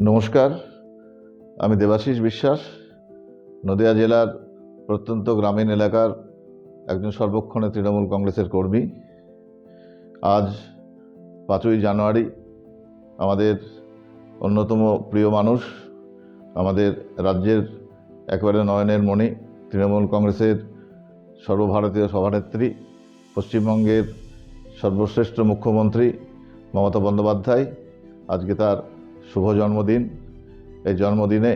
নমস্কার, আমি দেবাশিস বিশ্বাস, নদিয়া জেলার প্রত্যন্ত গ্রামীণ এলাকার একজন সর্বক্ষণে তৃণমূল কংগ্রেসের কর্মী। আজ 5ই জানুয়ারি আমাদের অন্যতম প্রিয় মানুষ, আমাদের রাজ্যের একেবারে নয়নের মণি, তৃণমূল কংগ্রেসের সর্বভারতীয় সভানেত্রী, পশ্চিমবঙ্গের সর্বশ্রেষ্ঠ মুখ্যমন্ত্রী মমতা বন্দ্যোপাধ্যায়, আজকে তার শুভ জন্মদিন। এই জন্মদিনে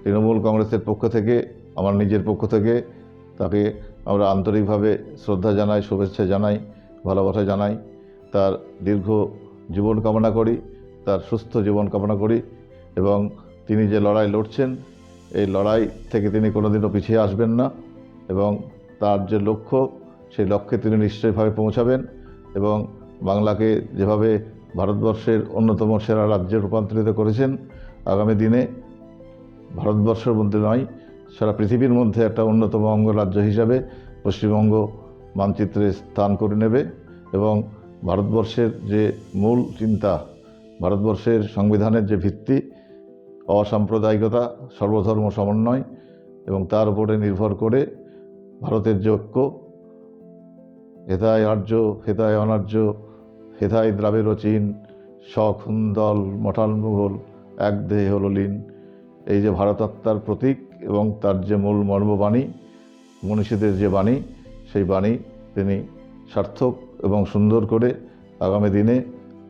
তৃণমূল কংগ্রেসের পক্ষ থেকে, আমার নিজের পক্ষ থেকে তাকে আমরা আন্তরিকভাবে শ্রদ্ধা জানাই, শুভেচ্ছা জানাই, ভালোবাসা জানাই। তার দীর্ঘ জীবন কামনা করি, তার সুস্থ জীবন কামনা করি এবং তিনি যে লড়াই লড়ছেন, এই লড়াই থেকে তিনি কোনোদিনও পিছিয়ে আসবেন না এবং তার যে লক্ষ্য, সেই লক্ষ্যে তিনি নিশ্চয়ভাবে পৌঁছাবেন এবং বাংলাকে যেভাবে ভারতবর্ষের অন্যতম সেরা রাজ্যে রূপান্তরিত করেছেন, আগামী দিনে ভারতবর্ষের মধ্যে নয়, সারা পৃথিবীর মধ্যে একটা অন্যতম অঙ্গরাজ্য হিসাবে পশ্চিমবঙ্গ মানচিত্রে স্থান করে নেবে এবং ভারতবর্ষের যে মূল চিন্তা, ভারতবর্ষের সংবিধানের যে ভিত্তি, অসাম্প্রদায়িকতা, সর্বধর্ম সমন্বয় এবং তার উপরে নির্ভর করে ভারতের যে ঐক্য, হেথায় আর্য হেথায় অনার্য, হেথায় দ্রাবিড় চীন, সখুন্দল মঠাল মুঘল, এক দেহে হল লীন, এই যে ভারতাত্মার প্রতীক এবং তার যে মূল মর্মবাণী, মনীষীদের যে বাণী, সেই বাণী তিনি সার্থক এবং সুন্দর করে আগামী দিনে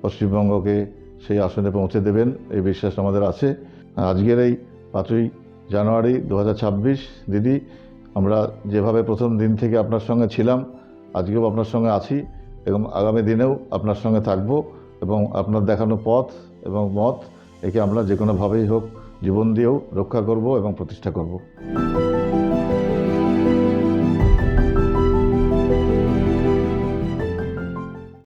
পশ্চিমবঙ্গকে সেই আসনে পৌঁছে দেবেন, এই বিশ্বাস আমাদের আছে। আজকের এই 5ই জানুয়ারি 2026, দিদি, আমরা যেভাবে প্রথম দিন থেকে আপনার সঙ্গে ছিলাম, আজকেও আপনার সঙ্গে আছি এবং আগামী দিনেও আপনার সঙ্গে থাকব এবং আপনার দেখানো পথ এবং মত, একে আমরা যে কোনোভাবেই হোক জীবন দিয়েও রক্ষা করব এবং প্রতিষ্ঠা করব।